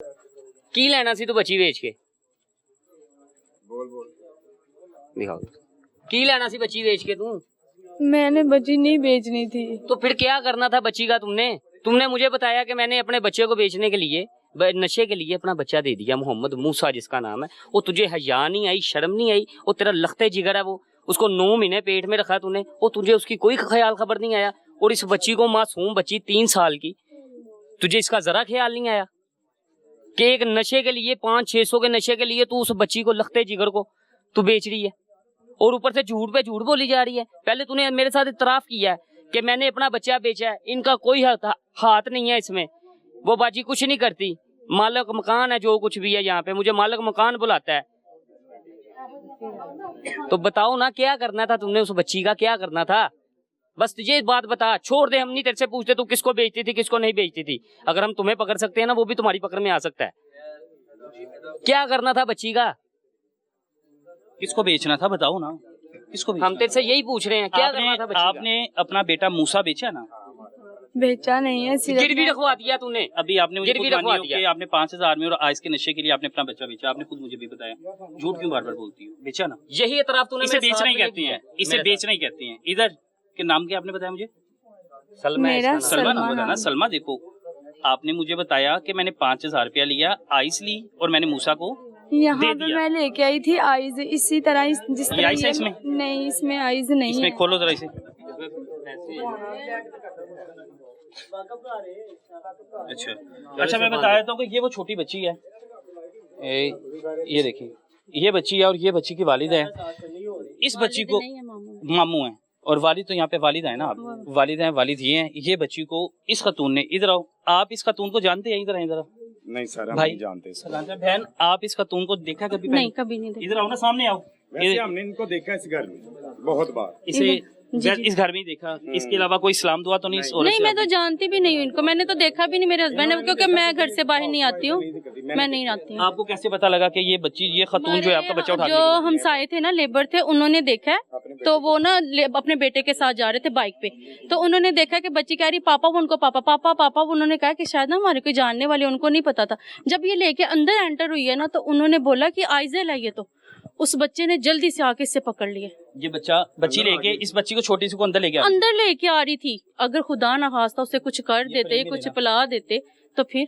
की लेना सी तू बच्ची बेच के? दिखाओ की लेना सी बच्ची बेच के तू? मैंने बच्ची नहीं बेचनी थी। तो फिर क्या करना था बच्ची का? तुमने मुझे बताया कि मैंने अपने बच्चे को बेचने के लिए, नशे के लिए अपना बच्चा दे दिया, मोहम्मद मूसा जिसका नाम है। वो तुझे हया नहीं आई, शर्म नहीं आई? वो तेरा लखते जिगर है, वो उसको 9 महीने पेट में रखा तूने, वो तुझे उसकी कोई ख्याल खबर नहीं आया? और इस बच्ची को, मासूम बच्ची 3 साल की, तुझे इसका जरा ख्याल नहीं आया कि एक नशे के लिए, 500-600 के नशे के लिए तू उस बच्ची को, लखते जिगर को तू बेच रही है? और ऊपर से झूठ पे झूठ बोली जा रही है। पहले तूने मेरे साथ इतराफ किया है कि मैंने अपना बच्चा बेचा है, इनका कोई हाथ नहीं है इसमें, वो बाजी कुछ नहीं करती, मालिक मकान है, जो कुछ भी है यहाँ पे, मुझे मालिक मकान बुलाता है। तो बताओ ना क्या करना था तुमने उस बच्ची का, क्या करना था? बस तुझे बात बता, छोड़ दे, हम नहीं तेरे से पूछते तू किसको बेचती थी किसको नहीं बेचती थी। अगर हम तुम्हें पकड़ सकते हैं ना, वो भी तुम्हारी पकड़ में आ सकता है। क्या करना था बच्ची का? किसको बेचना था बताओ ना, किसको बेचना? हम तेरे से यही पूछ रहे हैं, क्या करना था बच्ची आपने अपना बेटा मूसा बेचा ना? बेचा नहीं है, गिरवी रखवा दिया तूने। अभी आपने मुझे गिरवी खुद रखवा मानी हो दिया कि आपने 5000 में और आइस के नशे के लिए आपने अपना बच्चा बेचा। आपने खुद मुझे भी बताया, झूठ क्यों बार बार बोलती हो? बेचा ना? यही एतराफ तूने इसे मेरे बेचना साथ ही में कहती किया। हैं, इसे बेचना ही कहती हैं। इधर के नाम क्या आपने बताया मुझे? सलमा है मेरा इसका नाम। सलमा नाम बताया ना? सलमा, देखो आपने मुझे बताया कि मैंने 5000 रुपया लिया, आइस ली और मैंने मूसा को यहाँ दे पे दिया। मैं लेके आई थी आइज, इसी तरह जिस तरह आइस है इसमें? नहीं, इसमें आइज नहीं इसमें है। खोलो जरा इसे। अच्छा मैं बताया था कि ये वो छोटी बच्ची है, ये देखिए, ये बच्ची है और ये बच्ची की वालिद है। इस बच्ची को मामू है और वालिद तो यहाँ पे वालिदा है ना, आप वालिद हैं, वालिद ये हैं। ये बच्ची को इस खतून ने, इधर आओ, आप इस खतून को जानते हैं? इधर आए जरा। नहीं सर, हम भाई नहीं जानते। बहन, आप इस खतून को देखा कभी? नहीं, कभी नहीं देखा। इधर आओ ना, सामने आओ। वैसे हमने इनको देखा इस घर में बहुत बार। इसे इस घर में ही देखा, इसके अलावा कोई इस्लाम दुआ तो नहीं? नहीं, मैं तो जानती भी नहीं हूँ इनको, मैंने तो देखा भी नहीं मेरे हस्बैंड ने, क्योंकि मैं घर से बाहर नहीं आती हूँ, मैं नहीं आती हूँ। आपको कैसे पता लगा कि ये बच्ची, ये खतून जो है आपका बच्चा उठा जो हमसाये थे ना, लेबर थे, उन्होंने देखा है, तो वो ना अपने बेटे के साथ जा रहे थे बाइक पे, तो उन्होंने देखा कि बच्ची कह रही पापा, वो उनको पापा पापा पापा, उन्होंने कहा कि शायद ना हमारे कोई जानने वाले, उनको नहीं पता था। जब ये लेके अंदर एंटर हुई है ना, तो उन्होंने बोला कि आइजेल है ये, तो उस बच्चे ने जल्दी से आके इससे पकड़ लिए। ये बच्ची लेके, इस बच्ची को, छोटी सी को अंदर लेके अंदर लेके आ रही थी। अगर खुदा ना खास्ता उसे कुछ कर देते, कुछ पिला देते, तो फिर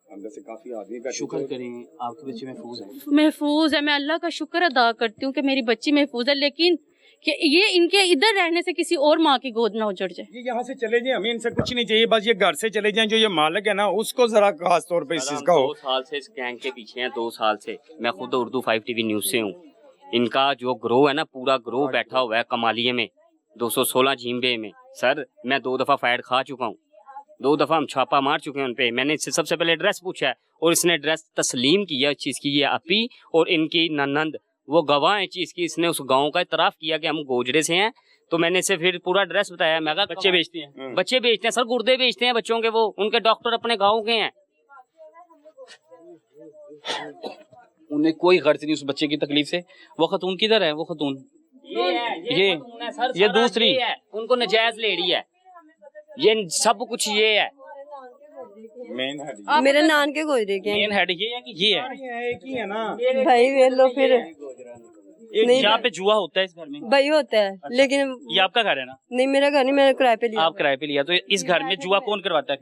अंदर से काफी आदमी बैठे। शुक्र करें आपके बच्चे महफूज है। महफूज है, मैं अल्लाह का शुक्र अदा करती हूँ कि मेरी बच्ची महफूज है, लेकिन कि ये इनके इधर रहने से किसी और माँ की गोद ना उजड़ जाए। ये यहाँ से चले जाए, हमें इनसे कुछ नहीं चाहिए, बस ये घर से चले जाएं। जो ये मालिक है ना, उसको जरा खास तौर पे इस चीज का हो। 2 साल से इस गैंग के पीछे हैं, 2 साल से। मैं खुद उर्दू 5 TV न्यूज से हूँ। इनका जो ग्रोह है ना, पूरा ग्रोह बैठा हुआ है कमालिये में, 216 झींबे में। सर, मैं 2 दफा फायर खा चुका हूँ, 2 दफा हम छापा मार चुके हैं उनपे। मैंने इससे सबसे पहले एड्रेस पूछा है और इसने एड्रेस तस्लीम किया इस चीज की। ये अपी और इनकी ननंद वो गवाह है चीज की। इसने उस गांव का इतराफ किया कि हम गोजरे से हैं, तो मैंने इसे फिर पूरा एड्रेस बताया। मैं कहा बच्चे बेचते हैं, बच्चे बेचते हैं सर, गुर्दे बेचते हैं बच्चों के, वो उनके डॉक्टर अपने गाँव के हैं। उन्हें कोई गर्ज नहीं उस बच्चे की तकलीफ से। वो खतून किधर है? वो खतून ये खतून है सर, ये सारा दूसरी ये है, उनको नजायज ले रही है, ये सब कुछ ये है। मेन हेड मेरे नान के गोजरे के मेन हेड ये है कि ये है? एक ही है ना भाई, वे लो फिर नहीं, यहाँ पे जुआ होता है इस घर में? भाई होता है, लेकिन ये आपका घर है ना? नहीं, मेरा घर नहीं, मैंने किराए पे लिया। आप किराए पे लिया, तो इस घर में जुआ कौन करवाता है?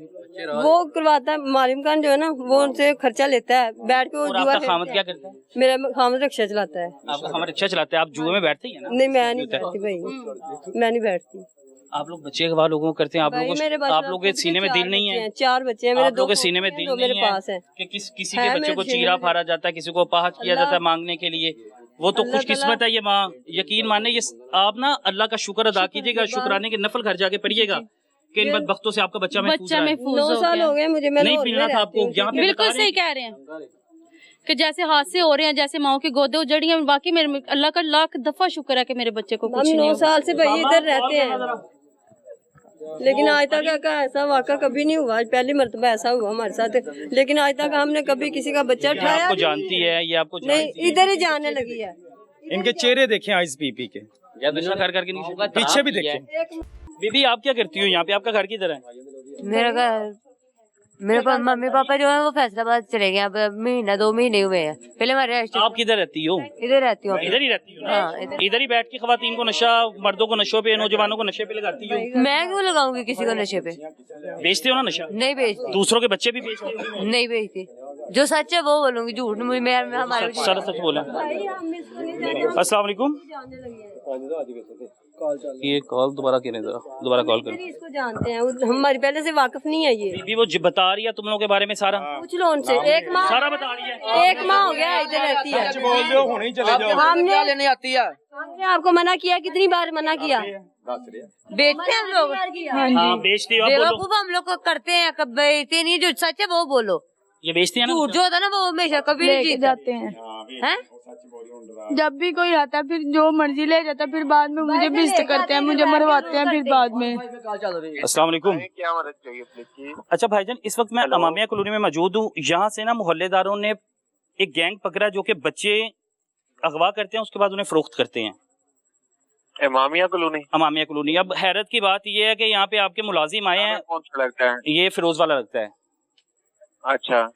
वो करवाता है मालिम खान जो है ना, वो उनसे खर्चा लेता है, बैठ के वो और जुआ आपका खामद खेलता क्या है। करता है? मेरा खामद रिक्शा चलाता है। आपका खामद रिक्शा चलाता है, आप जुए में बैठते ही है ना? नहीं, मैं नहीं बैठती भाई, मैं नहीं बैठती। आप लोग बच्चे गवाह लोगों को करते हैं, आप भाई, मेरे लोगों पास आप लोगों के सीने में दिल नहीं है? 4 बच्चे हैं मेरे, आप लोगों के 2 सीने में दिल मेरे नहीं पास है है कि किसी है के बच्चे को मेरे चीरा सीने फाड़ा जाता है, किसी को पहाज किया जाता है मांगने के लिए? वो तो अल्लाह खुशकिस्मत है ये माँ, यकीन माने। ये आप ना अल्लाह का शुक्र अदा कीजिएगा, शुक्राने के नफल घर जाके पढ़िएगा कि इन बदबख्तों से आपका बच्चा महफूज रहा है। 9 साल हो गए मुझे, मैं नहीं लाहौर में मिलना था रहती आपको, हूँ। यहाँ पे बिल्कुल बता रहे सही कह रहे हैं कि जैसे हादसे हो रहे हैं, जैसे माओ की गोदे उजड़ी हैं, वाकई मेरे अल्लाह का लाख दफा शुक्र है कि मेरे बच्चे को कुछ हम नहीं 9 हुआ। साल से भाई इधर रहते हैं, लेकिन आज तक का ऐसा वाक़ा कभी नहीं हुआ। पहली मर्तबा ऐसा हुआ हमारे साथ, लेकिन आज तक हमने कभी किसी का बच्चा उठाया आपको जानती है, ये आपको नहीं, इधर ही जाने लगी है। इनके चेहरे देखें आइस पी के, नशा कर करके नहीं। पीछे भी देखें। बीबी आप क्या करती हो यहाँ पे? आपका घर किधर है? मेरा घर मेरे मम्मी पापा जो है वो फैसलाबाद चले गए, अब महीना 2 महीने हुए हैं। पहले हमारे आप किधर रहती हो? इधर रहती हूँ। इधर ही रहती हो? हाँ, इधर ही बैठ के खवातीन को नशा, मर्दों को नशों पे, नौजवानों को नशे पे लगाती हो? मैं क्यों लगाऊंगी किसी को नशे पे? बेचते हो ना नशा? नहीं बेचती, दूसरों के बच्चे भी बेचते हो? नहीं बेचती। जो सच है वो बोलूंगी, झूठ नहीं। मैं हमारे सारा सच बोला। अस्सलाम वालेकुम। ये कॉल दोबारा करें, जरा दोबारा कॉल करें। इसको जानते हैं, हमारी पहले से वाकिफ नहीं है ये। बीबी वो बता रही है तुम लोगों के बारे में सारा? पूछ लो उनसे। एक माह सारा बता रही है। एक माह हो गया इधर रहती है। बोल दो, होने ही चले जाओ। हमने लेने आती है, हमने आपको मना किया, कितनी बार मना किया? बेचते हैं हम लोग। हाँ बेचती हो? आप बोलो। बेवकूफ हम लोग को करते हैं, कब बेचते नहीं। जो सच है वो बोलो। ये बेचती है ना? झूठ जो होता है ना वो हमेशा कभी नहीं जीतता। जाते हैं हैं? जब भी कोई आता है फिर जो मर्जी ले जाता है, फिर बाद में मुझे बेइज्जत करते हैं, मुझे मरवाते हैं फिर बाद में। अस्सलाम वालेकुम। क्या मदद चाहिए प्लीज? अच्छा भाईजान, इस वक्त मैं अमामिया कॉलोनी में मौजूद हूँ। यहाँ से ना मोहल्लेदारों ने एक गैंग पकड़ा जो कि बच्चे अगवा करते हैं, उसके बाद उन्हें फरोख्त करते हैं। इमामिया कॉलोनी? अमामिया कॉलोनी। अब हैरत की बात यह है कि यहाँ पे आपके मुलाजिम आए हैं। कौन सा लगता है? ये फिरोज वाला लगता है। अच्छा,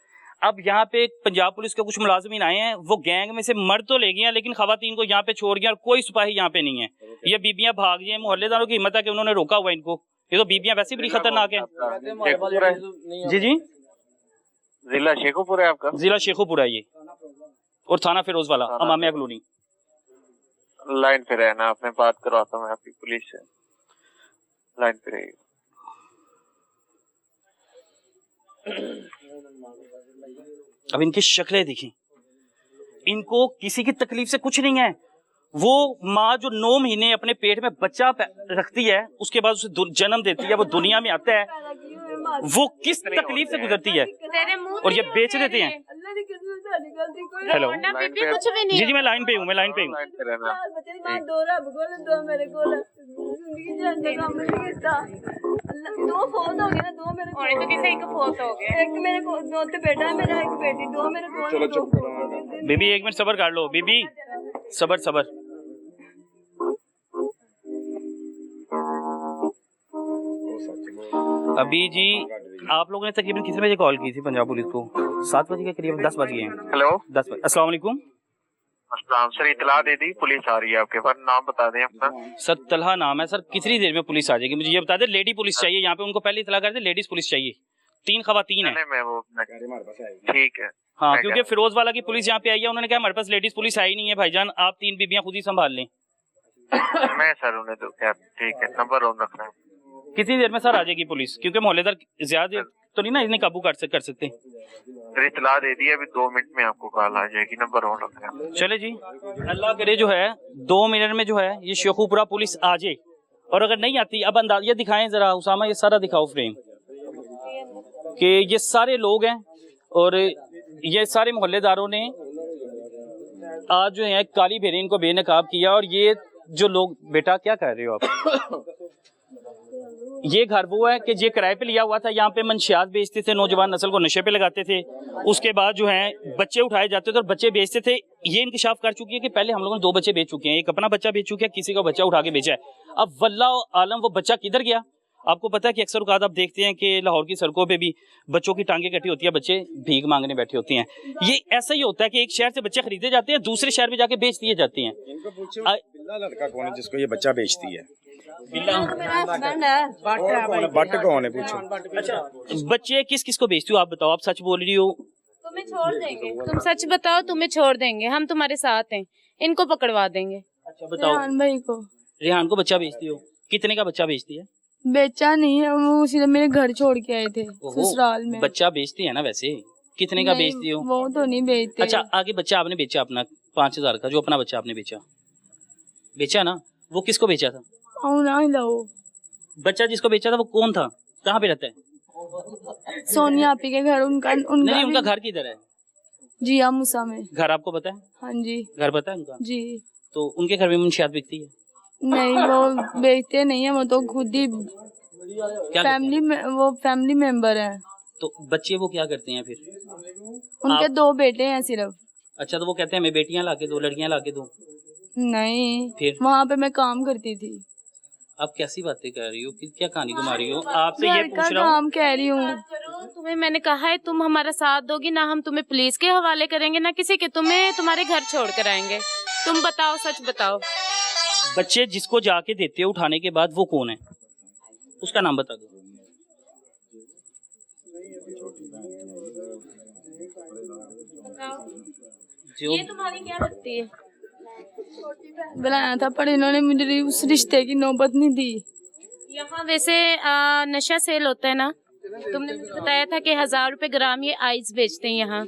अब यहाँ पे पंजाब पुलिस के कुछ मुलाजिमीन आए हैं, वो गैंग में से मर्द तो ले गए हैं लेकिन खवातीन को यहाँ पे छोड़ गया और कोई सिपाही यहाँ पे नहीं है। ये बीबियां भाग गई हैं। मोहल्लेदारों की हिम्मत है कि उन्होंने रोका हुआ इनको। ये तो बीबियां वैसे बड़ी खतरनाक है। शेखोपुरा है? जी जी, जिला शेखोपुरा है आपका? जिला शेखोपुरा है ये, और थाना फिरोज वाला, अमामिया कॉलोनी। लाइन पे रहना, आपने बात करवाता हूँ मैं आपकी पुलिस से। लाइन पे रहिए। अब इनकी शक्लें देखी, इनको किसी की तकलीफ से कुछ नहीं है। वो माँ जो 9 महीने अपने पेट में बच्चा रखती है, उसके बाद उसे जन्म देती है, वो दुनिया में आता है, वो किस तकलीफ से गुजरती है, और ये बेच देते हैं। हेलो जी जी, मैं लाइन पे हूँ, मैं लाइन पे हूँ। लाइन पे रहना। दो फौत हो गए ना, दो मेरे और तो किसी एक फौत हो गया। एक मेरे को दो तो बेटा है मेरा, एक बेटी, दो मेरे को। चलो चुप करो। बीबी 1 मिनट सबर कर लो। बीबी सबर सबर। अभी जी आप लोगों ने तकरीबन कितने बजे कॉल की थी पंजाब पुलिस को? 7 बजे के करीब, 10 बज गए हैं। हेलो, 10 बजे। अस्सलाम वालेकुम। अस्सलाम सर, इतला दे दी, पुलिस आ रही है आपके पास। नाम बता दें अपना। सर तलहा नाम है। सर कितनी देर में पुलिस आ जाएगी? मुझे ये बता दे। लेडी पुलिस चाहिए यहाँ पे, उनको पहले इतला कर दे, लेडीज पुलिस चाहिए। 3 खवातीन है। मैं वो ठीक है। हाँ, मैं क्योंकि फिरोज वाला की पुलिस यहाँ पे आई है, उन्होंने कहा हमारे पास लेडीज पुलिस आई नहीं है भाईजान, आप 3 बीबियां खुद ही संभाल लें। मैं सर उन्हें तो क्या, ठीक है, नंबर ऑन रखना है। कितनी देर में सर आ जाएगी पुलिस? क्योंकि मोहल्लेदार ज्यादा देर तो नहीं ना इन्हें काबू कर सकते। सर इतला दे दी, अभी 2 मिनट में आपको कॉल आ जाएगी। नंबर ऑन रखना है। चले जी, अल्लाह करे जो है 2 मिनट में जो है ये शेखुपुरा पुलिस आ जाए, और अगर नहीं आती, अब अंदाजा दिखाएं जरा उसामा, ये सारा दिखाओ फ्रेम कि ये सारे लोग हैं और ये सारे मोहल्लेदारों ने आज जो है काली भेरी इनको बेनकाब किया। और ये जो लोग, बेटा क्या कह रहे हो आप? ये घर वो है कि ये किराए पे लिया हुआ था, यहाँ पे मंशियात बेचते थे, नौजवान नस्ल को नशे पे लगाते थे, उसके बाद जो है बच्चे उठाए जाते थे और बच्चे बेचते थे। ये इंकशाफ कर चुकी है कि पहले हम लोगों ने 2 बच्चे बेच चुके हैं, एक अपना बच्चा बेच चुके हैं, किसी का बच्चा उठा के बेचा है। अब वल्लाह आलम वो बच्चा किधर गया? आपको पता है कि अक्सर औकात आप देखते हैं कि लाहौर की सड़कों पे भी बच्चों की टांगे कटी होती है, बच्चे भीख मांगने बैठे होते हैं। ये ऐसा ही होता है कि एक शहर से बच्चे खरीदे जाते हैं, दूसरे शहर में जाके बेच दिए जाते हैं। इनको पूछो बिल्ला लड़का कौन है जिसको ये बच्चा बेचती है? मेरा हस्बैंड है। बट कौन है पूछो। अच्छा, बच्चे किस किस को बेचती हो आप बताओ? आप सच बोल रही हो? तुम्हें छोड़ देंगे, तुम सच बताओ, तुम्हें छोड़ देंगे, हम तुम्हारे साथ हैं, इनको पकड़वा देंगे। अच्छा बताओ। रेहान भाई को। रेहान को बच्चा बेचती हो? कितने का बच्चा बेचती है? बेचा नहीं है, वो सीधे मेरे घर छोड़ के आए थे ओहो, ससुराल में। बच्चा बेचती है ना वैसे? कितने का नहीं, बेचती हो? वो तो नहीं बेचते। अच्छा, आगे बच्चा आपने बेचा अपना 5000 का, जो अपना बच्चा आपने बेचा ना, वो किसको बेचा था? बच्चा जिसको बेचा था वो कौन था? कहाँ पे रहता है? सोनिया आपी के घर। उनका नहीं, उनका घर किधर है? जिया मूसा में। घर आपको पता है? हाँ जी। घर पता है उनका? जी। तो उनके घर में मुंशियात बिकती है? नहीं, वो बेचते नहीं है, वो तो खुद ही क्या फैमिली में, वो फैमिली मेंबर है। तो बच्चे वो क्या करते हैं फिर? उनके 2 बेटे हैं सिर्फ। अच्छा, तो वो कहते हैं हमें बेटियां लाके दो, लड़कियां लाके दो। नहीं, फिर वहाँ पे मैं काम करती थी। आप कैसी बातें कर रही हो, क्या कहानी घुमा रही हो? आपसे ये घर का पूछ रहा हूँ। काम कह रही हूँ। तुम्हें मैंने कहा है तुम हमारा साथ दोगी ना, हम तुम्हें पुलिस के हवाले करेंगे ना किसी के, तुम्हें तुम्हारे घर छोड़ कर आएंगे। तुम बताओ, सच बताओ। बच्चे जिसको जाके देते हो उठाने के बाद, वो कौन है? उसका नाम बता दो। जो ये तुम्हारी क्या लगती है? बुलाया था पर इन्होंने मुझे उस रिश्ते की नौबत नहीं दी। यहाँ वैसे नशा सेल होता है ना, तुमने मुझे बताया था कि 1000 रुपए ग्राम ये आइस बेचते हैं यहाँ।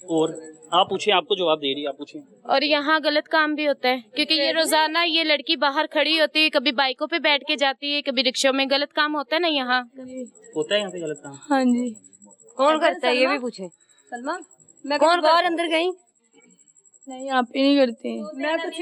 और आप पूछे, आपको जवाब दे रही है, आप पूछे। और यहाँ गलत काम भी होता है, क्योंकि ये रोजाना ये लड़की बाहर खड़ी होती है, कभी बाइकों पे बैठ के जाती है, कभी रिक्शों में। गलत काम होता है ना यहाँ। होता है यहाँ पे गलत काम? हाँ जी। कौन करता है ये भी पूछे। सलमा मैं कौन बाहर अंदर गई नहीं आप ही नहीं करते हैं। मैं कुछ